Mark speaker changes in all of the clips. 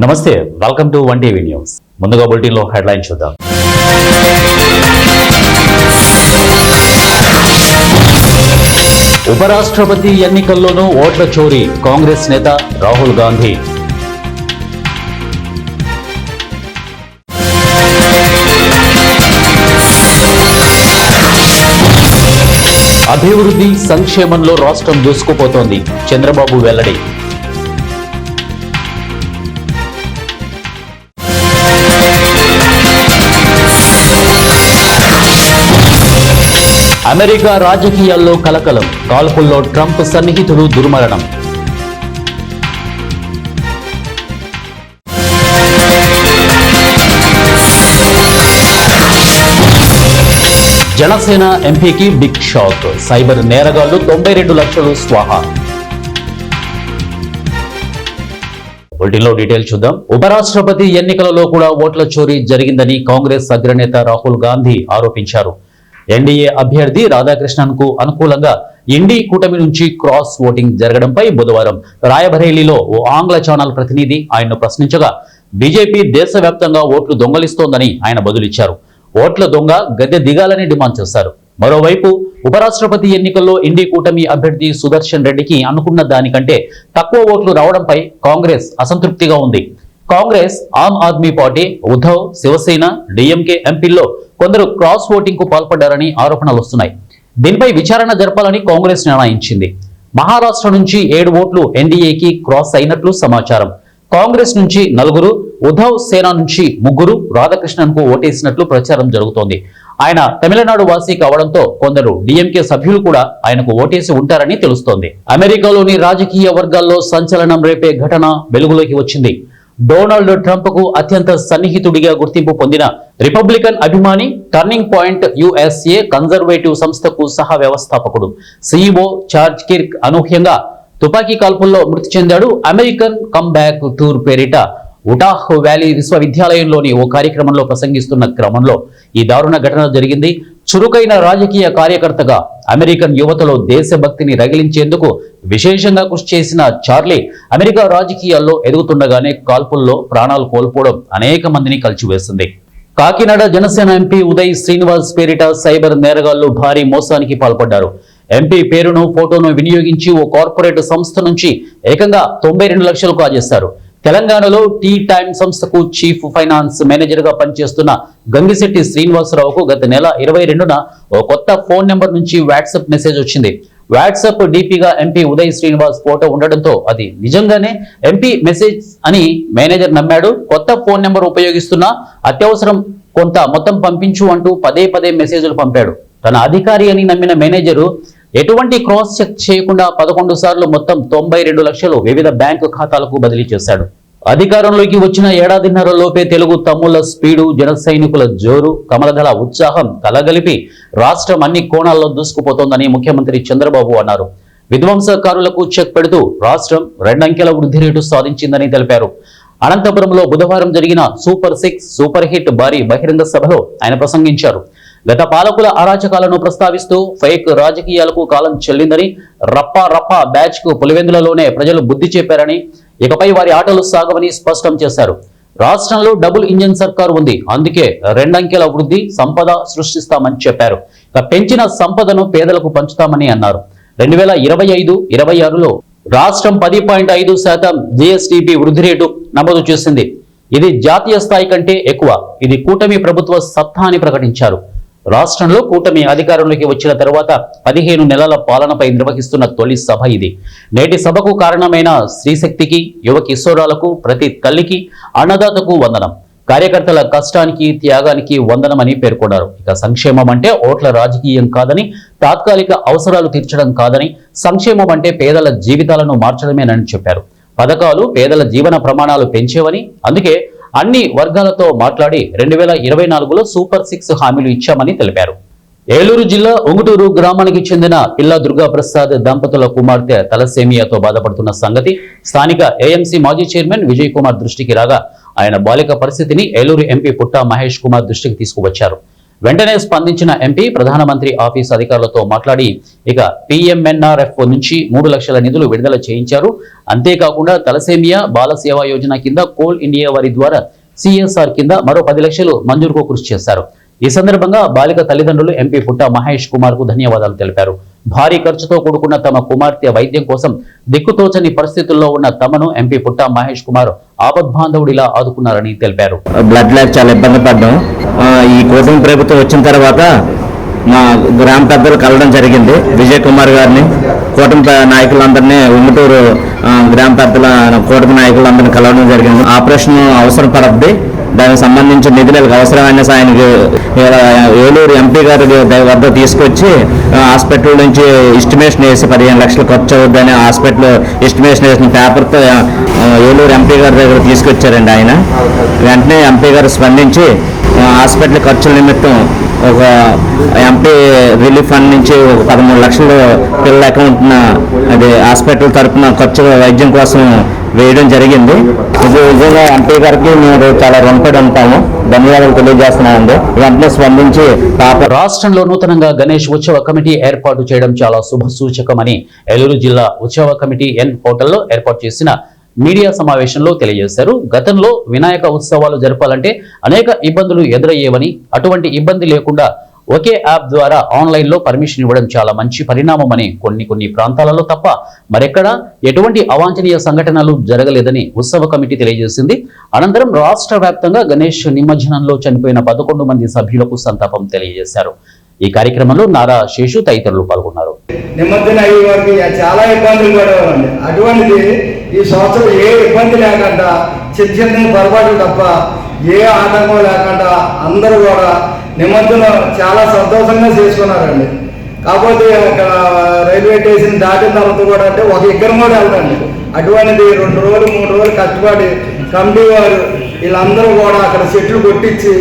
Speaker 1: నమస్తే, welcome to one TV news. ముందుగా bulletin లో హెడ్లైన్ చూద్దాం. ఉపరాష్ట్రపతి ఎన్నికల్లోనూ ఓట్ల చోరీ, కాంగ్రెస్ నేత రాహుల్ గాంధీ. అభివృద్ధి సంక్షేమంలో రాష్ట్రం దూసుకుపోతోంది, చంద్రబాబు వెల్లడి. అమెరికా రాజకీయాల్లో కలకలం, కాల్పుల్లో ట్రంప్ సన్నిహితుడు దుర్మరణం. జనసేన ఎంపీకి బిగ్ షాక్, సైబర్ నేరగాళ్లు 92 లక్షలు స్వాహా. బులెటిన్లో డీటెయిల్ చూద్దాం. ఉపరాష్ట్రపతి ఎన్నికలలో కూడా ఓట్ల చోరీ జరిగిందని కాంగ్రెస్ అగ్రనేత రాహుల్ గాంధీ ఆరోపించారు. ఎన్డీఏ అభ్యర్థి రాధాకృష్ణన్ కు అనుకూలంగా ఇండీ కూటమి నుంచి క్రాస్ ఓటింగ్ జరగడంపై బుధవారం రాయబరేలీలో ఓ ఆంగ్ల ఛానల్ ప్రతినిధి ఆయన్ను ప్రశ్నించగా బీజేపీ దేశవ్యాప్తంగా ఓట్లు దొంగలిస్తోందని ఆయన బదులిచ్చారు. ఓట్ల దొంగ గద్దె దిగాలని డిమాండ్ చేశారు. మరోవైపు ఉపరాష్ట్రపతి ఎన్నికల్లో ఇండీ కూటమి అభ్యర్థి సుదర్శన్ రెడ్డికి అనుకున్న దానికంటే తక్కువ ఓట్లు రావడంపై కాంగ్రెస్ అసంతృప్తిగా ఉంది. కాంగ్రెస్, ఆమ్ ఆద్మీ పార్టీ, ఉద్ధవ్, శివసేన, డీఎంకే ఎంపీల్లో కొందరు క్రాస్ ఓటింగ్ కు పాల్పడ్డారని ఆరోపణలు వస్తున్నాయి. దీనిపై విచారణ జరపాలని కాంగ్రెస్ నిర్ణయించింది. మహారాష్ట్ర నుంచి 7 ఓట్లు ఎన్డీఏకి క్రాస్ అయినట్లు సమాచారం. కాంగ్రెస్ నుంచి 4, ఉద్ధవ్ సేన నుంచి 3 రాధాకృష్ణన్ కు ఓటేసినట్లు ప్రచారం జరుగుతోంది. ఆయన తమిళనాడు వాసి కావడంతో కొందరు డీఎంకే సభ్యులు కూడా ఆయనకు ఓటేసి ఉంటారని తెలుస్తోంది. అమెరికాలోని రాజకీయ వర్గాల్లో సంచలనం రేపే ఘటన వెలుగులోకి వచ్చింది. డొనాల్డ్ ట్రంప్ కు అత్యంత సన్నిహితుడిగా గుర్తింపు పొందిన రిపబ్లికన్ అభిమాని, టర్నింగ్ పాయింట్ యుఎస్ఏ కన్జర్వేటివ్ సంస్థకు సహ వ్యవస్థాపకుడు సీఈఓ చార్జ్ కిర్క్ అనూహ్యంగా తుపాకీ కాల్పుల్లో మృతి చెందాడు. అమెరికన్ కమ్బ్యాక్ టూర్ పేరిట ఉటాహ్ వ్యాలీ విశ్వవిద్యాలయంలోని ఓ కార్యక్రమంలో ప్రసంగిస్తున్న క్రమంలో ఈ దారుణ ఘటన జరిగింది. చురుకైన రాజకీయ కార్యకర్తగా అమెరికన్ యువతలో దేశభక్తిని రగిలించేందుకు విశేషంగా కృషి చేసిన చార్లీ అమెరికా రాజకీయాల్లో ఎదుగుతుండగానే కాల్పుల్లో ప్రాణాలు కోల్పోవడం అనేక మందిని కలిచివేసింది. కాకినాడ జనసేన ఎంపీ ఉదయ్ శ్రీనివాస్ పేరిట సైబర్ నేరగాళ్లు భారీ మోసానికి పాల్పడ్డారు. ఎంపీ పేరును, ఫోటోను వినియోగించి ఓ కార్పొరేట్ సంస్థ నుంచి ఏకంగా 92 లక్షలు కాజేశారు. తెలంగాణలో టీ టైమ్ సంస్థకు చీఫ్ ఫైనాన్స్ మేనేజర్ గా పనిచేస్తున్న గంగిశెట్టి శ్రీనివాసరావుకు గత నెల 22న ఓ కొత్త ఫోన్ నెంబర్ నుంచి వాట్సాప్ మెసేజ్ వచ్చింది. వాట్సాప్ డీపీగా ఎంపీ ఉదయ్ శ్రీనివాస్ ఫోటో ఉండడంతో అది నిజంగానే ఎంపీ మెసేజ్ అని మేనేజర్ నమ్మాడు. కొత్త ఫోన్ నెంబర్ ఉపయోగిస్తున్నా అత్యవసరం కొంత మొత్తం పంపించు అంటూ పదే మెసేజ్లు పంపాడు. తన అధికారి అని నమ్మిన మేనేజరు ఎటువంటి క్రాస్ చెక్ చేయకుండా 11 సార్లు మొత్తం 92 లక్షలు వివిధ బ్యాంకు ఖాతాలకు బదిలీ చేశాడు. అధికారంలోకి వచ్చిన ఏడాదిన్నర లోపే తెలుగు తమ్ముళ్ల స్పీడు, జన సైనికుల జోరు, కమలదళ ఉత్సాహం కలగలిపి రాష్ట్రం అన్ని కోణాల్లో దూసుకుపోతోందని ముఖ్యమంత్రి చంద్రబాబు అన్నారు. విధ్వంసకారులకు చెక్ పెడుతూ రాష్ట్రం 2 అంకెల వృద్ధి రేటు సాధించిందని తెలిపారు. అనంతపురంలో బుధవారం జరిగిన సూపర్ 6 సూపర్ హిట్ భారీ బహిరంగ సభలో ఆయన ప్రసంగించారు. గత పాలకుల అరాచకాలను ప్రస్తావిస్తూ ఫేక్ రాజకీయాలకు కాలం చెల్లిందని, రప్పా బ్యాచ్ కు పులివెందులలోనే ప్రజలు బుద్ధి చెప్పారని, ఇకపై వారి ఆటలు సాగవని స్పష్టం చేశారు. రాష్ట్రంలో డబుల్ ఇంజిన్ సర్కారు ఉంది, అందుకే 2 అంకెల వృద్ధి సంపద సృష్టిస్తామని చెప్పారు. ఇక పెంచిన సంపదను పేదలకు పంచుతామని అన్నారు. 2025-26లో రాష్ట్రం 10.5% జీఎస్టీపీ వృద్ధి రేటు నమోదు చేసింది. ఇది జాతీయ స్థాయి కంటే ఎక్కువ. ఇది కూటమి ప్రభుత్వ సత్తా అని ప్రకటించారు. రాష్ట్రంలో కూటమి అధికారంలోకి వచ్చిన తర్వాత 15 నెలల పాలనపై నిర్వహిస్తున్న తొలి సభ ఇది. నేటి సభకు కారణమైన స్త్రీశక్తికి, యువ కిశోరాలకు, ప్రతి తల్లికి, అన్నదాతకు వందనం. కార్యకర్తల కష్టానికి, త్యాగానికి వందనమని పేర్కొన్నారు. ఇక సంక్షేమం అంటే ఓట్ల రాజకీయం కాదని, తాత్కాలిక అవసరాలు తీర్చడం కాదని, సంక్షేమం అంటే పేదల జీవితాలను మార్చడమేనని చెప్పారు. పథకాలు పేదల జీవన ప్రమాణాలు పెంచేవని, అందుకే అన్ని వర్గాలతో మాట్లాడి 2024లో సూపర్ 6 హామీలు ఇచ్చామని తెలిపారు. ఏలూరు జిల్లా ఉంగుటూరు గ్రామానికి చెందిన పిల్ల దుర్గాప్రసాద్ దంపతుల కుమార్తె తలసేమియాతో బాధపడుతున్న సంగతి స్థానిక ఏఎంసీ మాజీ చైర్మన్ విజయ్ కుమార్ దృష్టికి రాగా ఆయన బాలిక పరిస్థితిని ఏలూరు ఎంపీ పుట్టా మహేష్ కుమార్ దృష్టికి తీసుకువచ్చారు. వెంటనే స్పందించిన ఎంపీ ప్రధానమంత్రి ఆఫీస్ అధికారులతో మాట్లాడి ఇక PMNRF నుంచి 3 లక్షల నిధులు విడుదల చేయించారు. అంతేకాకుండా తలసేమియా బాల సేవా యోజన కింద కోల్ ఇండియా వారి ద్వారా CSR కింద మరో 10 లక్షలు మంజూరుకు కృషి చేశారు. ఈ సందర్భంగా బాలిక తల్లిదండ్రులు ఎంపీ పుట్ట మహేష్ కుమార్ కు ధన్యవాదాలు తెలిపారు. భారీ ఖర్చుతో కూడుకున్న తమ కుమార్తె వైద్యం కోసం దిక్కుతోచని పరిస్థితుల్లో ఉన్న తమను ఎంపీ పుట్ట మహేష్ కుమార్ ఆపద్బాంధవుడిలా ఆదుకున్నారని తెలిపారు.
Speaker 2: బ్లడ్ లేక చాలా ఇబ్బంది పడ్డాం. ఈ కూటమి ప్రభుత్వం వచ్చిన తర్వాత మా గ్రామ పెద్దలు కలవడం జరిగింది. విజయ్ కుమార్ గారిని, కూటమి నాయకులందరినీ, ఉమ్మటూరు గ్రామ పెద్దల కూటమి నాయకులందరినీ కలవడం జరిగింది. ఆపరేషన్ అవసరం పడద్ది, దానికి సంబంధించిన నిధులకు అవసరమైన ఆయనకి ఏలూరు ఎంపీ గారి వద్ద తీసుకొచ్చి హాస్పిటల్ నుంచి ఎస్టిమేషన్ వేసి 15 లక్షలు ఖర్చు అవుద్దని హాస్పిటల్ ఎస్టిమేషన్ వేసిన పేపర్తో ఏలూరు ఎంపీ గారి దగ్గర తీసుకొచ్చారండి. ఆయన వెంటనే ఎంపీ గారు స్పందించి హాస్పిటల్ ఖర్చుల నిమిత్తం ఒక ఎంపీ రిలీఫ్ ఫండ్ నుంచి ఒక 13 లక్షలు పిల్లల అకౌంట్న అది హాస్పిటల్ తరఫున ఖర్చు వైద్యం కోసం వేయడం జరిగింది. ఇది నిజంగా ఎంపీ గారికి మేము చాలా రుణపడి ఉంటాము. ధన్యవాదాలు తెలియజేస్తున్నామండి. వెంటనే స్పందించి
Speaker 1: రాష్ట్రంలో నూతనంగా గణేష్ ఉత్సవ కమిటీ ఏర్పాటు చేయడం చాలా శుభ సూచకమని ఏలూరు జిల్లా ఉత్సవ కమిటీ N హోటల్లో ఏర్పాటు చేసిన మీడియా సమావేశంలో తెలియజేశారు. గతంలో వినాయక ఉత్సవాలు జరపాలంటే అనేక ఇబ్బందులు ఎదురయ్యేవని, అటువంటి ఇబ్బంది లేకుండా ఒకే యాప్ ద్వారా ఆన్లైన్లో పర్మిషన్ ఇవ్వడం చాలా మంచి పరిణామమని, కొన్ని ప్రాంతాలలో తప్ప మరెక్కడ ఎటువంటి అవాంఛనీయ సంఘటనలు జరగలేదని ఉత్సవ కమిటీ తెలియజేసింది. అనంతరం రాష్ట్ర వ్యాప్తంగా గణేష్ నిమజ్జనంలో చనిపోయిన 11 మంది సభ్యులకు సంతాపం తెలియజేశారు. ఈ కార్యక్రమంలో నారా శేషు తదితరులు పాల్గొన్నారు.
Speaker 3: నిమజ్జన అయ్యే వారికి చాలా ఇబ్బందులు పడేవాళ్ళండి. అటువంటిది ఈ సంవత్సరం ఏ ఇబ్బంది లేకుండా చిన్న పొరపాట్లు తప్ప ఏ ఆటంకం లేకుండా అందరూ కూడా నిమజ్జనం చాలా సంతోషంగా చేసుకున్నారండి. కాకపోతే ఒక రైల్వే స్టేషన్ దాటిన తర్వాత కూడా అంటే ఒక ఇద్దరు కూడా వెళ్తాండి. అటువంటిది 2 రోజులు 3 రోజులు కష్టపడి కమిటీ వారు వీళ్ళందరూ కూడా అక్కడ చెట్లు కొట్టించి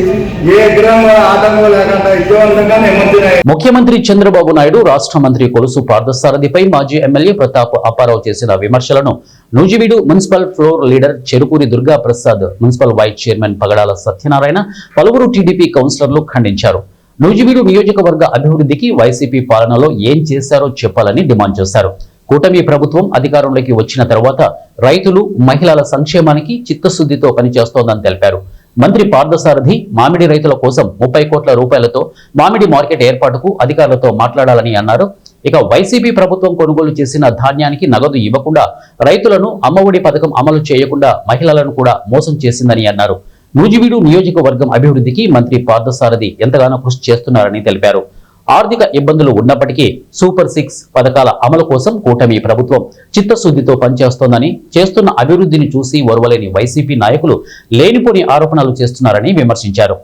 Speaker 3: ఏ గ్రామ ఆటంకం లేకుండా విజయవంతంగా నిమజ్జనం.
Speaker 1: ముఖ్యమంత్రి చంద్రబాబు నాయుడు రాష్ట్ర మంత్రి కొలుసు పార్థసారథిపై మాజీ ఎమ్మెల్యే ప్రతాప్ అప్పారావు చేసిన విమర్శలను Nuzvid municipal floor leader Cherukuri Durga Prasad, municipal vice chairman Pagadala Satyanarayana, పలువురు టీడీపీ కౌన్సిలర్లు ఖండించారు. నూజివీడు నియోజకవర్గ అభివృద్ధికి వైసీపీ పాలనలో ఏం చేశారో చెప్పాలని డిమాండ్ చేశారు. కూటమి ప్రభుత్వం అధికారంలోకి వచ్చిన తర్వాత రైతులు, మహిళల సంక్షేమానికి చిత్తశుద్ధితో పనిచేస్తోందని తెలిపారు. మంత్రి పార్థసారథి మామిడి రైతుల కోసం 30 కోట్ల రూపాయలతో మామిడి మార్కెట్ ఏర్పాటుకు అధికారులతో మాట్లాడాలని అన్నారు. ఇక వైసీపీ ప్రభుత్వం కొనుగోలు చేసిన ధాన్యానికి నగదు ఇవ్వకుండా, రైతులను అమ్మఒడి పథకం అమలు చేయకుండా మహిళలను కూడా మోసం చేసిందని అన్నారు. నూజివీడు నియోజకవర్గం అభివృద్ధికి మంత్రి పార్థసారథి ఎంతగానో కృషి చేస్తున్నారని తెలిపారు. ఆర్థిక ఇబ్బందులు ఉన్నప్పటికీ సూపర్ 6 పథకాల అమలు కోసం కూటమి ప్రభుత్వం చిత్తశుద్ధితో పనిచేస్తోందని, చేస్తున్న అభివృద్ధిని చూసి ఓర్వలేని వైసీపీ నాయకులు లేనిపోని ఆరోపణలు చేస్తున్నారని విమర్శించారు.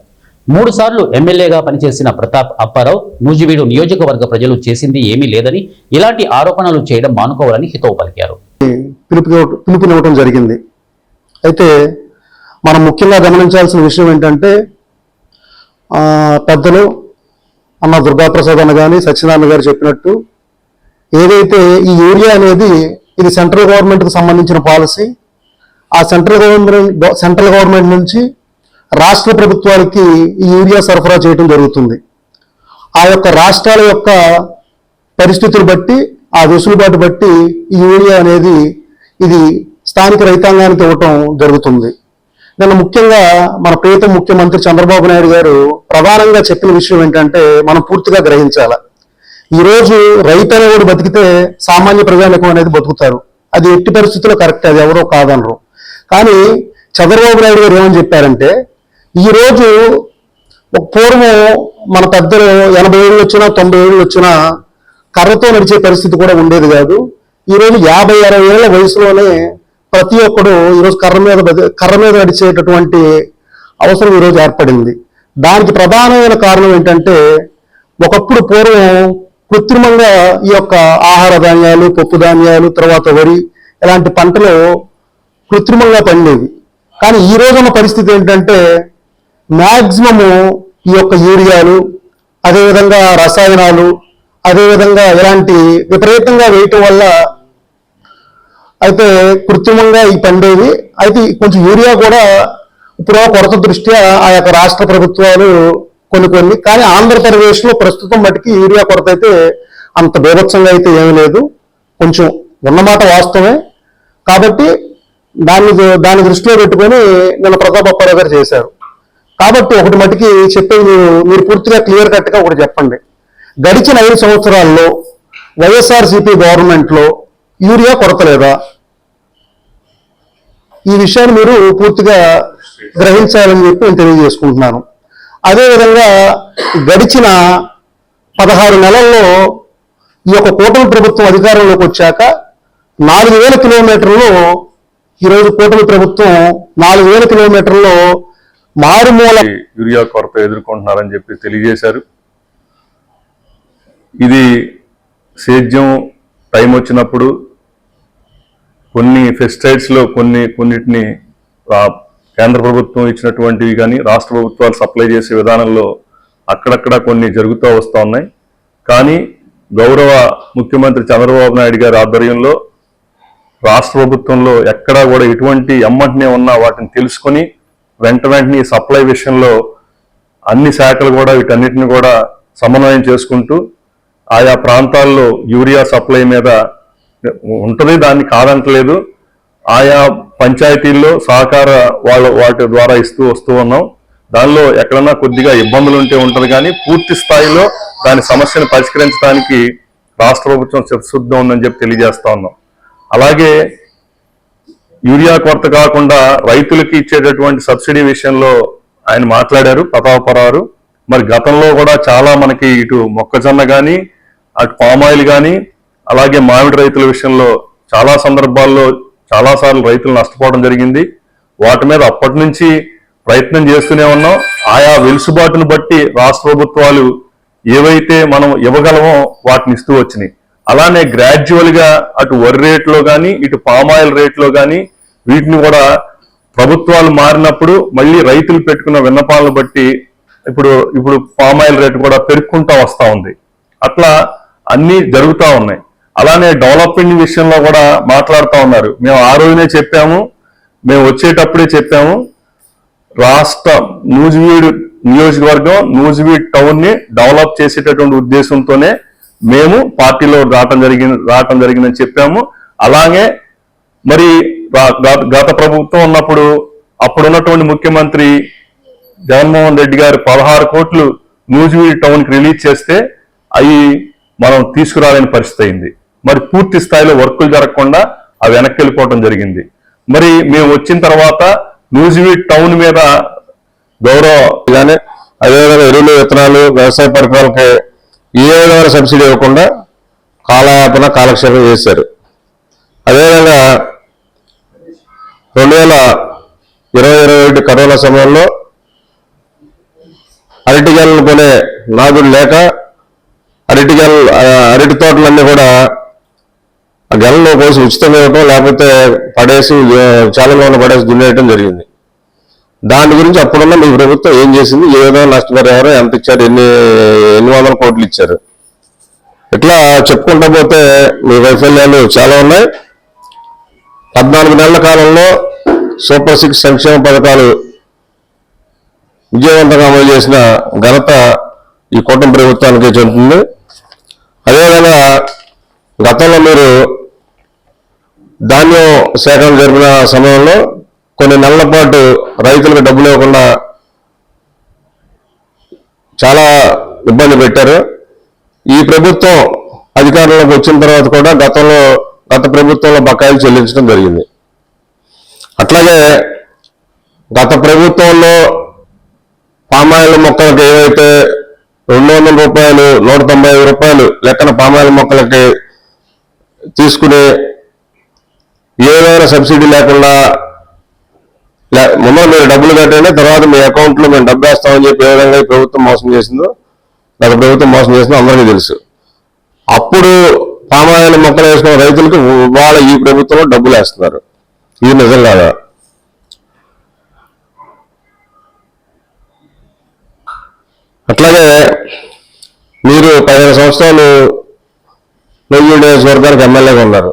Speaker 1: 3 సార్లు ఎమ్మెల్యేగా పనిచేసిన ప్రతాప్ అప్పారావు నూజివీడు నియోజకవర్గ ప్రజలు చేసింది ఏమీ లేదని, ఇలాంటి ఆరోపణలు చేయడం మానుకోవాలని హితవు పలికారు.
Speaker 4: పిలుపునివ్వడం జరిగింది. అయితే మనం ముఖ్యంగా గమనించాల్సిన విషయం ఏంటంటే, పెద్దలు అన్న దుర్గాప్రసాద్ అన్న కానీ సత్యనారాయణ గారు చెప్పినట్టు ఏదైతే ఈ యూరియా అనేది ఇది సెంట్రల్ గవర్నమెంట్కి సంబంధించిన పాలసీ. ఆ సెంట్రల్ గవర్నమెంట్ నుంచి రాష్ట్ర ప్రభుత్వానికి ఈ యూరియా సరఫరా చేయడం జరుగుతుంది. ఆ యొక్క రాష్ట్రాల యొక్క పరిస్థితులు బట్టి, ఆ వెసులుబాటు బట్టి ఈ యూరియా అనేది ఇది స్థానిక రైతాంగానికి ఇవ్వటం జరుగుతుంది. నిన్న ముఖ్యంగా మన ప్రియతమ ముఖ్యమంత్రి చంద్రబాబు నాయుడు గారు ప్రధానంగా చెప్పిన విషయం ఏంటంటే, మనం పూర్తిగా గ్రహించాలి. ఈరోజు రైతు అనేవాడు బతికితే సామాన్య ప్రజానికం అనేది బతుకుతారు. అది ఎట్టి పరిస్థితుల్లో కరెక్ట్, అది ఎవరో కాదనరు. కానీ చంద్రబాబు నాయుడు గారు ఏమని చెప్పారంటే, ఈరోజు పూర్వం మన పెద్దలు 80 ఏళ్ళు వచ్చినా 90 ఏళ్ళు వచ్చినా కర్రతో నడిచే పరిస్థితి కూడా ఉండేది కాదు. ఈరోజు 50-60 ఏళ్ల వయసులోనే ప్రతి ఒక్కడు ఈరోజు కర్ర మీద నడిచేటటువంటి అవసరం ఈరోజు ఏర్పడింది. దానికి ప్రధానమైన కారణం ఏంటంటే, ఒకప్పుడు పూర్వం కృత్రిమంగా ఈ యొక్క ఆహార ధాన్యాలు, పప్పు ధాన్యాలు, తర్వాత వరి ఇలాంటి పంటలు కృత్రిమంగా పండేవి. కానీ ఈ రోజున్న పరిస్థితి ఏంటంటే, మ్యాక్సిమము ఈ యొక్క యూరియాలు, అదేవిధంగా రసాయనాలు, అదేవిధంగా ఇలాంటి విపరీతంగా వేయటం వల్ల అయితే కృత్రిమంగా ఈ పండేవి. అయితే కొంచెం యూరియా కూడా ఇప్పుడు కొరత దృష్ట్యా ఆ యొక్క రాష్ట్ర ప్రభుత్వాలు కొన్ని కానీ ఆంధ్రప్రదేశ్లో ప్రస్తుతం మటుకి యూరియా కొరత అయితే అంత బీభత్సంగా అయితే ఏమీ లేదు, కొంచెం ఉన్నమాట వాస్తవమే. కాబట్టి దాన్ని దృష్టిలో పెట్టుకొని నిన్న ప్రతాప్ అప్పారావు గారు చేశారు. కాబట్టి ఒకటి మటుకి చెప్పేది మీరు పూర్తిగా క్లియర్ కట్గా ఒకటి చెప్పండి, గడిచిన 5 సంవత్సరాల్లో వైఎస్ఆర్సీపీ గవర్నమెంట్లో యూరియా కొరత లేదా? ఈ విషయాన్ని మీరు పూర్తిగా గ్రహించాలని చెప్పి నేను తెలియజేసుకుంటున్నాను. అదేవిధంగా గడిచిన 16 నెలల్లో ఈ యొక్క కూటమి ప్రభుత్వం అధికారంలోకి వచ్చాక 4000 కిలోమీటర్లు, ఈరోజు కూటమి ప్రభుత్వం 4000 కిలోమీటర్లో మారుమూల
Speaker 5: యూరియా కొరత ఎదుర్కొంటున్నారని చెప్పి తెలియజేశారు. ఇది సేద్యం టైం వచ్చినప్పుడు కొన్ని పెస్టిసైడ్స్లో కొన్నిటిని కేంద్ర ప్రభుత్వం ఇచ్చినటువంటివి కానీ రాష్ట్ర ప్రభుత్వాలు సప్లై చేసే విధానంలో అక్కడక్కడ కొన్ని జరుగుతూ వస్తూ ఉన్నాయి. కానీ గౌరవ ముఖ్యమంత్రి చంద్రబాబు నాయుడు గారి ఆధ్వర్యంలో రాష్ట్ర ప్రభుత్వంలో ఎక్కడా కూడా ఎటువంటి ఎమ్మంటనే ఉన్నా వాటిని తెలుసుకొని వెంటనే సప్లై విషయంలో అన్ని శాఖలు కూడా వీటన్నిటిని కూడా సమన్వయం చేసుకుంటూ ఆయా ప్రాంతాల్లో యూరియా సప్లై మీద ఉంటుంది, దాన్ని కాదంటలేదు. ఆయా పంచాయతీల్లో సహకార వాటి ద్వారా వస్తూ ఉన్నాం. దానిలో ఎక్కడన్నా కొద్దిగా ఇబ్బందులు ఉంటే ఉంటుంది, కానీ పూర్తి స్థాయిలో దాని సమస్యను పరిష్కరించడానికి రాష్ట్ర ప్రభుత్వం చిత్తశుద్ధి ఉందని చెప్పి తెలియజేస్తా ఉన్నాం. అలాగే యూరియా కొరత కాకుండా రైతులకి ఇచ్చేటటువంటి సబ్సిడీ విషయంలో ఆయన మాట్లాడారు ప్రతాపరావు. మరి గతంలో కూడా చాలా మనకి ఇటు మొక్కజొన్న కానీ అటు పామాయిల్ కానీ అలాగే మామిడి రైతుల విషయంలో చాలా సందర్భాల్లో చాలాసార్లు రైతులు నష్టపోవడం జరిగింది. వాటి మీద అప్పటి నుంచి ప్రయత్నం చేస్తూనే ఉన్నాం. ఆయా వెలుసుబాటును బట్టి రాష్ట్ర ప్రభుత్వాలు ఏవైతే మనం ఇవ్వగలమో వాటిని ఇస్తూ వచ్చినాయి. అలానే గ్రాడ్యువల్గా అటు వరి రేట్లో కానీ ఇటు పామాయిల్ రేట్లో కానీ వీటిని కూడా ప్రభుత్వాలు మారినప్పుడు మళ్ళీ రైతులు పెట్టుకున్న విన్నపాలను బట్టి ఇప్పుడు పామాయిల్ రేటు కూడా పెరుగుకుంటూ వస్తూ ఉంది. అట్లా అన్నీ జరుగుతూ ఉన్నాయి. అలానే డెవలప్మెంట్ విషయంలో కూడా మాట్లాడుతూ ఉన్నారు. మేము ఆ రోజునే చెప్పాము, మేము వచ్చేటప్పుడే చెప్పాము, రాష్ట్ర నూజివీడు నియోజకవర్గం నూజివీడ్ టౌన్ ని డెవలప్ చేసేటటువంటి ఉద్దేశంతోనే మేము పార్టీలో రావటం జరిగిందని చెప్పాము. అలాగే మరి గత ప్రభుత్వం ఉన్నప్పుడు అప్పుడున్నటువంటి ముఖ్యమంత్రి జగన్మోహన్ రెడ్డి గారు 16 కోట్లు నూజివీడ్ టౌన్ కి రిలీజ్ చేస్తే అవి మనం తీసుకురాలేని పరిస్థితి అయింది. మరి పూర్తి స్థాయిలో వర్కులు జరగకుండా అవి వెనక్కి వెళ్ళిపోవడం జరిగింది. మరి మేము వచ్చిన తర్వాత నూజివీడ్ టౌన్ మీద గౌరవ అదేవిధంగా ఎరువులు విత్తనాలు వ్యవసాయ పరికరాలకి ఏ విధమైన సబ్సిడీ ఇవ్వకుండా కాలక్షేపం చేశారు. అదేవిధంగా 2020-21 కరోనా సమయంలో అరటి గెలను కొనే నాదుడు లేక అరటి తోటలన్నీ కూడా ఆ గెలలో కోసి ఉచితంగా ఇవ్వటం, లేకపోతే పడేసి చాలంగా పడేసి దున్నేయటం జరిగింది. దాని గురించి అప్పుడున్న మీ ప్రభుత్వం ఏం చేసింది, ఏ విధంగా నష్టపరిహారం ఎంత ఇచ్చారు, ఎన్ని వందల కోట్లు ఇచ్చారు? ఇట్లా చెప్పుకుంటా పోతే మీ వైఫల్యాలు చాలా ఉన్నాయి. 14 నెలల కాలంలో సూపర్ 6 సంక్షేమ పథకాలు విజయవంతంగా అమలు చేసిన ఘనత ఈ కూటమి ప్రభుత్వానికి చెందుతుంది. అదేవిధంగా గతంలో మీరు ధాన్యం సేకరణ జరిపిన సమయంలో కొన్ని నెలల పాటు రైతులకు డబ్బులు ఇవ్వకుండా చాలా ఇబ్బంది పెట్టారు. ఈ ప్రభుత్వం అధికారంలోకి వచ్చిన తర్వాత కూడా గత ప్రభుత్వంలో బకాయిలు చెల్లించడం జరిగింది. అట్లాగే గత ప్రభుత్వంలో పామాయిల్ మొక్కలకి ఏవైతే 200 రూపాయలు 195 రూపాయలు లెక్కన పామాయిల్ మొక్కలకి తీసుకుని ఏ విధమైన సబ్సిడీ లేకుండా ముందు మీరు డబ్బులు కట్టండి, తర్వాత మీ అకౌంట్లో మేము డబ్బు వేస్తామని చెప్పి ఏ విధంగా ఈ ప్రభుత్వం మోసం చేసిందో, గత ప్రభుత్వం మోసం చేసిందో అందరికీ తెలుసు. అప్పుడు పామాయిల్ మొక్కలు వేసుకున్న రైతులకు వాళ్ళ ఈ ప్రభుత్వంలో డబ్బులు వేస్తున్నారు. ఇది నిజం కాదా? అట్లాగే మీరు 15 సంవత్సరాలు నూజివీడు నియోజకవర్గానికి ఎమ్మెల్యేగా ఉన్నారు.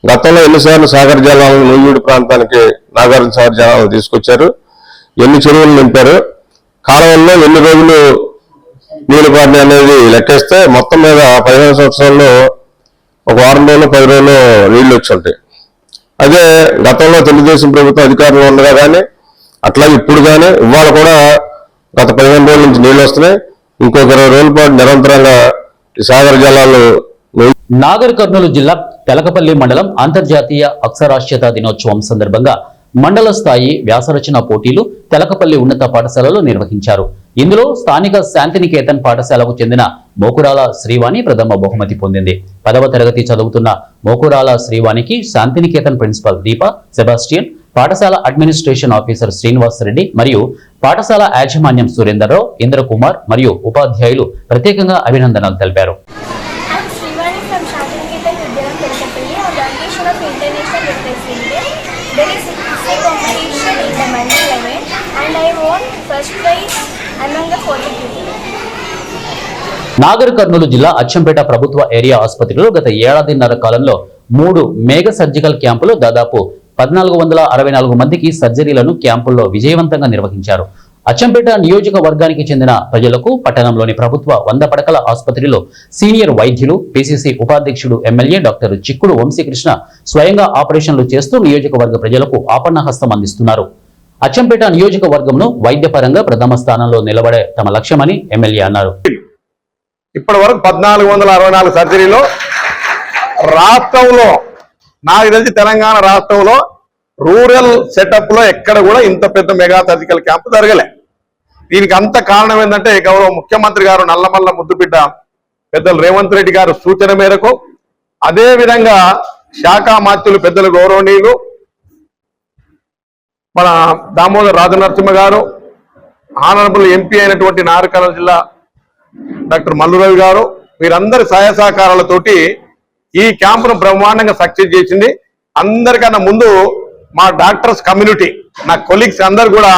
Speaker 5: గతంలో ఎన్నిసార్లు సాగర్ జలాలను నూజివీడు ప్రాంతానికి నాగార్జున సాగర్ జలాలను తీసుకొచ్చారు, ఎన్ని చెరువులు నింపారు,
Speaker 6: కాలువల్లో ఎన్ని రోజులు నీళ్లు పారినాయి అనేది లెక్కేస్తే మొత్తం మీద 15 సంవత్సరాల్లో ఒక వారం రోజులు 10 రోజులు నీళ్లు వచ్చి ఉంటాయి. అదే గతంలో తెలుగుదేశం ప్రభుత్వం అధికారంలో ఉండగా కానీ అట్లాగే ఇప్పుడు కానీ ఇవాళ కూడా గత 15 రోజుల నుంచి నీళ్లు వస్తున్నాయి. ఇంకొక 20 రోజుల పాటు నిరంతరంగా ఈ సాగర జలాలు
Speaker 1: నాగర్ కర్నూలు జిల్లా తెలకపల్లి మండలం అంతర్జాతీయ అక్షరాస్యత దినోత్సవం సందర్భంగా మండల స్థాయి వ్యాసరచన పోటీలు తెలకపల్లి ఉన్నత పాఠశాలలో నిర్వహించారు. ఇందులో స్థానిక శాంతినికేతన్ పాఠశాలకు చెందిన మోకురాల శ్రీవాణి ప్రథమ బహుమతి పొందింది. 10వ తరగతి చదువుతున్న మోకురాల శ్రీవాణికి శాంతినికేతన్ ప్రిన్సిపల్ దీప సెబాస్టియన్, పాఠశాల అడ్మినిస్ట్రేషన్ ఆఫీసర్ శ్రీనివాస్ రెడ్డి మరియు పాఠశాల యాజమాన్యం సురేందర్రావు, ఇంద్రకుమార్ మరియు ఉపాధ్యాయులు ప్రత్యేకంగా అభినందనలు తెలిపారు.
Speaker 7: There is a competition in the Monday level and I won first prize among the 40 people.
Speaker 1: Nagar Kurnool జిల్లా అచ్చంపేట ప్రభుత్వ ఏరియా ఆసుపత్రిలో గత ఏడాదిన్నర కాలంలో 3 మేఘ సర్జికల్ క్యాంపులు దాదాపు 1464 మందికి సర్జరీలను క్యాంపుల్లో విజయవంతంగా నిర్వహించారు. అచ్చంపేట నియోజకవర్గానికి చెందిన ప్రజలకు పట్టణంలోని ప్రభుత్వ 100 పడకల ఆసుపత్రిలో సీనియర్ వైద్యులు, పిసిసి ఉపాధ్యక్షుడు ఎమ్మెల్యే డాక్టర్ చిక్కుడు వంశీకృష్ణ స్వయంగా ఆపరేషన్లు చేస్తూ నియోజకవర్గ ప్రజలకు ఆపన్నహస్తం అందిస్తున్నారు. అచ్చంపేట నియోజకవర్గంను వైద్యపరంగా ప్రథమ స్థానంలో నిలబడే తమ లక్ష్యమని ఎమ్మెల్యే అన్నారు.
Speaker 8: ఇప్పటి వరకు 1464 సర్జరీలో రాష్ట్రంలో నాకు తెలిసి తెలంగాణ రాష్ట్రంలో రూరల్ సెటప్ లో ఎక్కడ కూడా ఇంత పెద్ద మెగా సర్జికల్ క్యాంప్ జరగలే. దీనికి అంత కారణం ఏంటంటే గౌరవ ముఖ్యమంత్రి గారు నల్లమల్ల ముద్దుబిడ్డ పెద్దలు రేవంత్ రెడ్డి గారు సూచన మేరకు, అదే విధంగా శాఖ మాత్యులు పెద్దలు గౌరవనీయులు మన దామోదర్ రాజనరసింహ గారు, ఆనరబుల్ ఎంపీ అయినటువంటి నాగర్ జిల్లా డాక్టర్ మల్లురవి గారు, వీరందరి సహాయ సహకారాలతోటి ఈ క్యాంపును బ్రహ్మాండంగా సక్సెస్ చేసింది. అందరికన్నా ముందు మా డాక్టర్స్ కమ్యూనిటీ, నా కొలీగ్స్ అందరు కూడా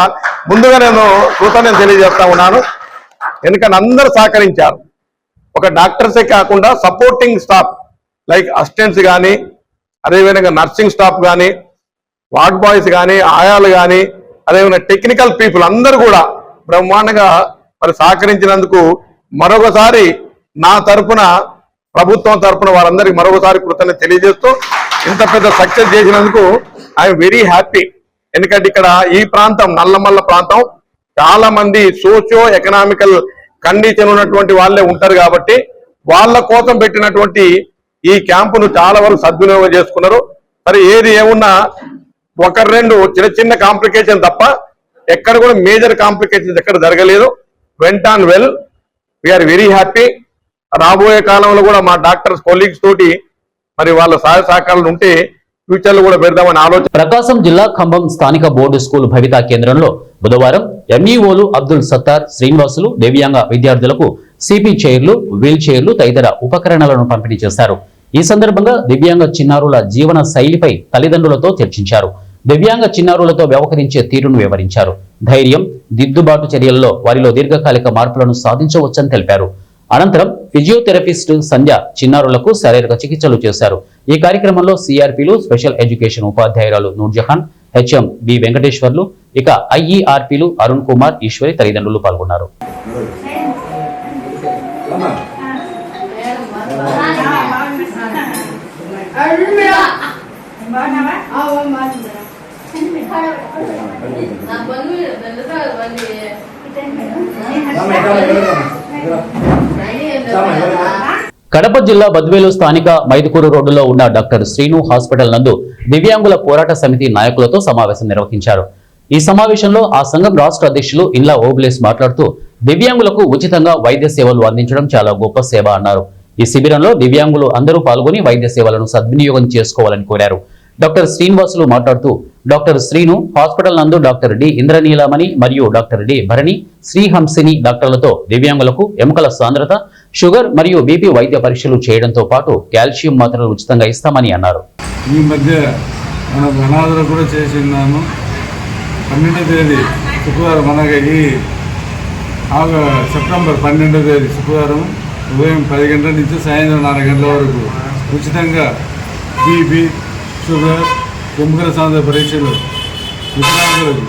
Speaker 8: ముందుగా నేను కృతజ్ఞతలు తెలియజేస్తా ఉన్నాను. ఎందుకంటే అందరూ సహకరించారు. ఒక డాక్టర్సే కాకుండా సపోర్టింగ్ స్టాఫ్ లైక్ అసిస్టెంట్స్ కానీ, అదేవిధంగా నర్సింగ్ స్టాఫ్ కానీ, వార్డ్ బాయ్స్ కానీ, ఆయాలు కానీ, అదేవిధంగా టెక్నికల్ పీపుల్ అందరూ కూడా బ్రహ్మాండంగా మరి సహకరించినందుకు మరొకసారి నా తరఫున, ప్రభుత్వం తరఫున వారందరికీ మరొకసారి కృతజ్ఞత తెలియజేస్తూ, ఇంత పెద్ద సక్సెస్ చేసినందుకు ఐఎమ్ వెరీ హ్యాపీ. ఎందుకంటే ఇక్కడ ఈ ప్రాంతం నల్లమల్ల ప్రాంతం చాలా మంది సోషియో ఎకనామికల్ కండిషన్ ఉన్నటువంటి వాళ్ళే ఉంటారు కాబట్టి వాళ్ళ కోసం పెట్టినటువంటి ఈ క్యాంపును చాలా వరకు సద్వినియోగం చేసుకున్నారు. సరే ఏది ఏమున్నా 1-2 చిన్న చిన్న కాంప్లికేషన్ తప్ప ఎక్కడ కూడా మేజర్ కాంప్లికేషన్స్ ఎక్కడ జరగలేదు. Went on well, we are very happy. రాబోయే కాలంలో కూడా మా డాక్టర్స్ కొలీగ్స్ తోటి మరి వాళ్ళ సహాయ సహకారాలు ఉంటే ఫ్యూచర్ లో కూడా పెడదామని ఆలోచన.
Speaker 1: ప్రకాశం జిల్లా ఖమ్మం స్థానిక బోర్డు స్కూల్ భవితా కేంద్రంలో బుధవారం ఎంఈఓలు అబ్దుల్ సత్తార్, శ్రీనివాసులు దివ్యాంగ విద్యార్థులకు సిపి చైర్లు, వీల్ చైర్లు తదితర ఉపకరణాలను పంపిణీ చేశారు. ఈ సందర్భంగా దివ్యాంగ చిన్నారుల జీవన శైలిపై తల్లిదండ్రులతో చర్చించారు. దివ్యాంగ చిన్నారులతో వ్యవహరించే తీరును వివరించారు. ధైర్యం, దిద్దుబాటు చర్యల్లో వారిలో దీర్ఘకాలిక మార్పులను సాధించవచ్చని తెలిపారు. అనంతరం ఫిజియోథెరపిస్ట్ సంధ్య చిన్నారులకు శారీరక చికిత్సలు చేశారు. ఈ కార్యక్రమంలో సిఆర్పీలు, స్పెషల్ ఎడ్యుకేషన్ ఉపాధ్యాయురాలు నూర్జహాన్, హెచ్ఎం బి వెంకటేశ్వర్లు, ఇక ఐఈఆర్పీలు అరుణ్ కుమార్, ఈశ్వరి తల్లిదండ్రులు పాల్గొన్నారు. కడప జిల్లా బద్వేలు స్థానిక మైదుకూరు రోడ్డులో ఉన్న డాక్టర్ శ్రీను హాస్పిటల్ నందు దివ్యాంగుల పోరాట సమితి నాయకులతో సమావేశం నిర్వహించారు. ఈ సమావేశంలో ఆ సంఘం రాష్ట్ర అధ్యక్షులు ఇండ్ల ఓబ్లేస్ మాట్లాడుతూ దివ్యాంగులకు ఉచితంగా వైద్య సేవలు అందించడం చాలా గొప్ప సేవ అన్నారు. ఈ శిబిరంలో దివ్యాంగులు అందరూ పాల్గొని వైద్య సేవలను సద్వినియోగం చేసుకోవాలని కోరారు. డాక్టర్ శ్రీనివాసులు మాట్లాడుతూ డాక్టర్ శ్రీను హాస్పిటల్ నందు డాక్టర్ డి ఇంద్రనీలమణి మరియు డాక్టర్ డి భరణి, శ్రీహంసిని డాక్టర్లతో దివ్యాంగులకు ఎముకల సాంద్రత, షుగర్ మరియు బీపీ వైద్య పరీక్షలు చేయడంతో పాటు కాల్షియం మాత్రలు ఉచితంగా ఇస్తామని అన్నారు.
Speaker 9: ఈ మధ్య మన అనాథలు కూడా చేసిన్నాము. 12వ తేదీ శుక్రవారం, మనకి ఈ సెప్టెంబర్ 12వ తేదీ శుక్రవారం ఉదయం 10 గంటల నుంచి సాయంత్రం 4 గంటల వరకు ఉచితంగా బీపీ, షుగర్, ఎముకల సాంద్రత పరీక్షలు వికలాంగులకు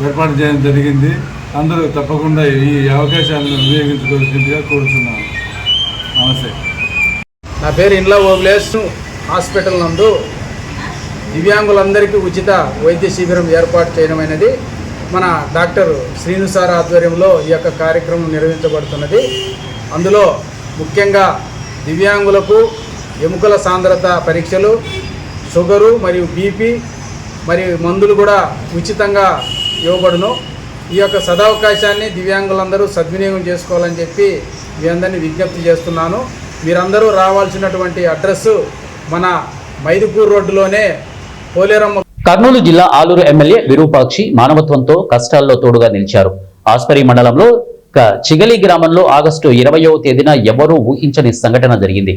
Speaker 9: ఏర్పాటు చేయడం జరిగింది. అందరూ తప్పకుండా ఈ అవకాశాలను వినియోగించుకోవాల్సిందిగా కోరుతున్నాను. నమస్తే.
Speaker 10: నా పేరు ఇండ్ల ఓబులేష్. హాస్పిటల్ నందు దివ్యాంగులందరికీ ఉచిత వైద్య శిబిరం ఏర్పాటు చేయడమైనది మన డాక్టర్ శ్రీను సార్ ఆధ్వర్యంలో ఈ యొక్క కార్యక్రమం నిర్వహించబడుతున్నది. అందులో ముఖ్యంగా దివ్యాంగులకు ఎముకల సాంద్రత పరీక్షలు, షుగరు మరియు బీపీ మరియు మందులు కూడా ఉచితంగా ఇవ్వబడును. ఈ యొక్క సదవకాశాన్ని దివ్యాంగులందరూ సద్వినియోగం చేసుకోవాలని చెప్పి మీ అందరినీ విజ్ఞప్తి చేస్తున్నాను. మీరందరూ రావాల్సినటువంటి అడ్రస్సు మన మైదుకూరు రోడ్డులోనే పోలేరమ్మ.
Speaker 1: కర్నూలు జిల్లా ఆలూరు ఎమ్మెల్యే విరూపాక్షి మానవత్వంతో కష్టాల్లో తోడుగా నిలిచారు. ఆస్పరి మండలంలో చిగలి గ్రామంలో ఆగస్టు 20వ తేదీన ఎవరూ ఊహించని సంఘటన జరిగింది.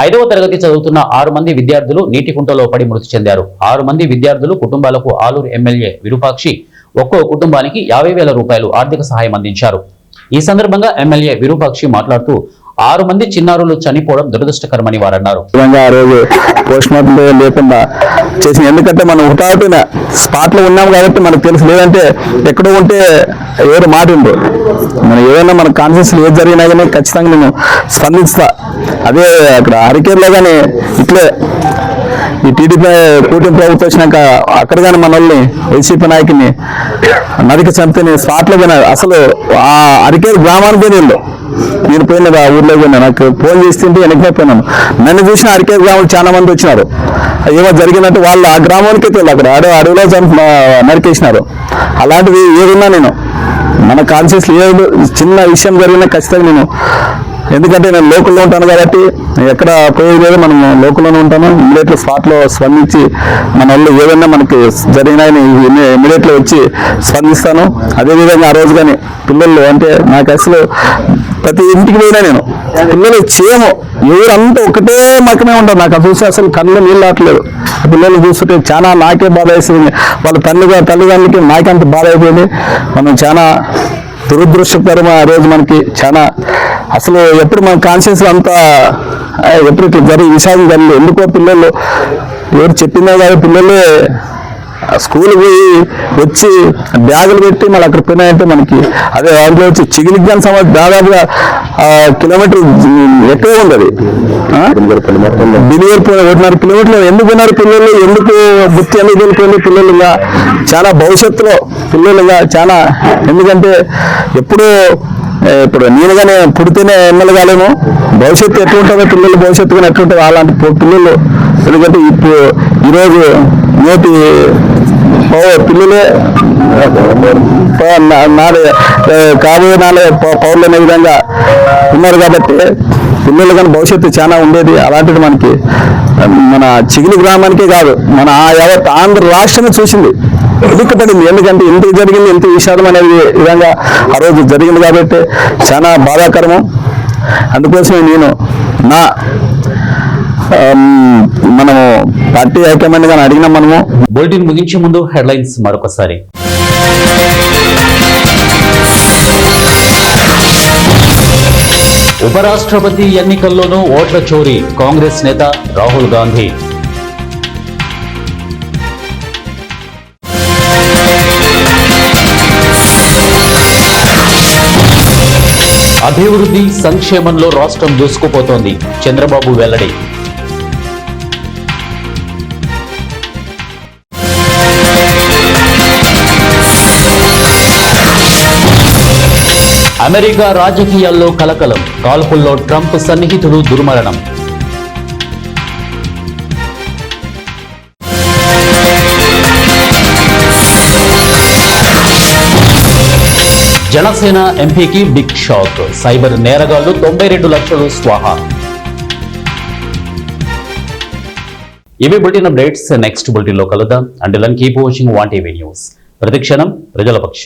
Speaker 1: 5వ తరగతి చదువుతున్న 6 మంది విద్యార్థులు నీటి కుంటలో పడి మృతి చెందారు. 6 మంది విద్యార్థులు కుటుంబాలకు ఆలూరు ఎమ్మెల్యే విరూపాక్షి ఒక్కో కుటుంబానికి 50,000 రూపాయలు ఆర్థిక సహాయం అందించారు. ఈ సందర్భంగా ఎమ్మెల్యే విరూపాక్షి మాట్లాడుతూ 6 మంది చిన్నారులు చనిపోవడం దురదృష్టకరమని వారన్నారు.
Speaker 2: ఆ రోజు పోస్ట్ మార్టం లేకుండా చేసిన, ఎందుకంటే మనం హుటాహుటిన స్పాట్ లో ఉన్నాం కాబట్టి మనకు తెలుసు. లేదంటే ఎక్కడో ఉంటే ఎవరు మాటిండు, మనం ఏదైనా మన కాన్షియస్ ఏది జరిగినా కానీ ఖచ్చితంగా నేను స్పందిస్తా. అదే అక్కడ హరికేర్లో కానీ ఇట్లే ఈ టీడీపీ కూటమి ప్రభుత్వం వచ్చినాక అక్కడ కానీ మన వాళ్ళని వైసీపీ నాయకుని నదికి చంపితే స్పాట్లో పోయినా. అసలు ఆ అరికేరు గ్రామానికి నీళ్ళు నేను పోయిన ఊర్లో పోయినా, నాకు ఫోన్ చేస్తుంటే వెనక్కి పోయినాను. నన్ను చూసిన అరికేరు గ్రామాలు చాలా మంది వచ్చినారు. ఏమో జరిగినట్టు వాళ్ళు ఆ గ్రామానికే తెలియదు, అక్కడ అడవిలో నరికేసినారు. అలాంటివి ఏదున్నా నేను మన కాన్షియస్ ఏదో చిన్న విషయం జరిగినా ఖచ్చితంగా నేను, ఎందుకంటే నేను లోకల్లో ఉంటాను కాబట్టి ఎక్కడ పోయేది లేదు, మనం లోకల్లోనే ఉంటాను. ఇమీడియట్లీ స్పాట్లో స్పందించి మన వాళ్ళు ఏదైనా మనకి జరిగినా ఇమీడియట్లీ వచ్చి స్పందిస్తాను. అదేవిధంగా ఆ రోజు కానీ పిల్లలు అంటే నాకు అసలు ప్రతి ఇంటికి పోయినా నేను పిల్లలు చేయము, ఎవరంతా ఒకటే మకమే ఉంటారు. నాకు చూసి అసలు కళ్ళు నీళ్ళు రావట్లేదు. పిల్లలు చూస్తుంటే చాలా నాకే బాధ వేసింది. వాళ్ళ తల్లిదండ్రులకి నాకంత బాధ అయిపోయింది. మనం చాలా దురదృష్టకరం. ఆ రోజు మనకి చాలా అసలు ఎప్పుడు మన కాన్షియస్ అంతా ఎప్పుడు ఇట్లా జరిగి విషాదం జరిగింది. ఎందుకో పిల్లలు ఎవరు చెప్పిందో కాదు, పిల్లలే స్కూల్ పోయి వచ్చి బ్యాగులు పెట్టి మళ్ళీ అక్కడ పోయినాయంటే మనకి అదే అందులో వచ్చి చిగిలిగ్గాన్ సమాజ్ దాదాపుగా కిలోమీటర్ ఎక్కువ ఉంది. అది బిలియర్ 1.5 కిలోమీటర్లు ఎందుకు పోయినారు పిల్లలు, ఎందుకు బుత్తి ఎందుకు వెళ్ళిపోయింది పిల్లలుగా. చాలా భవిష్యత్తులో పిల్లలుగా చాలా, ఎందుకంటే ఎప్పుడు ఇప్పుడు నేనుగానే పుడితేనే ఎమ్మెల్యే కాలేము, భవిష్యత్తు ఎట్లుంటుందో పిల్లలు భవిష్యత్తు కానీ ఎట్లుంటుందో అలాంటి పిల్లలు. ఎందుకంటే ఇప్పుడు ఈరోజు నేటి పిల్లలే కాబోయే పౌరులు అనే విధంగా ఉన్నారు కాబట్టి పిల్లలు కానీ భవిష్యత్తు చాలా ఉండేది. అలాంటిది మనకి మన చిగిలి గ్రామానికే కాదు మన యావత్ ఆంధ్ర రాష్ట్రమే చూసింది, ఉలిక్కిపడింది. ఎందుకంటే ఇంత జరిగింది, ఇంత విషాదం అనేది విధంగా ఆ రోజు జరిగింది కాబట్టి చాలా బాధాకరము. అందుకోసమే నేను మనము పార్టీ హైకమాండ్ గాని అడిగినాం. మనము
Speaker 1: బులెటిన్ ముగించే ముందు హెడ్లైన్స్ మరొకసారి. ఉపరాష్ట్రపతి ఎన్నికల్లోనూ ఓట్ల చోరీ, కాంగ్రెస్ నేత రాహుల్ గాంధీ. అభివృద్ధి సంక్షేమంలో రాష్ట్రం దూసుకుపోతోంది, చంద్రబాబు వెల్లడి. అమెరికా రాజకీయాల్లో కలకలం, కాల్పుల్లో ట్రంప్ సన్నిహితుడు దుర్మరణం. జనసేన ఎంపీకి బిగ్ షాక్, సైబర్ నేరగాళ్లు 92 లక్షలు స్వాహా. ఇవి బులెటిన్ అప్డేట్స్. నెక్స్ట్ బులెటిన్ లో కలుద్దాం. Until then keep watching 1TV news. ప్రతిక్షణం ప్రజల పక్షం.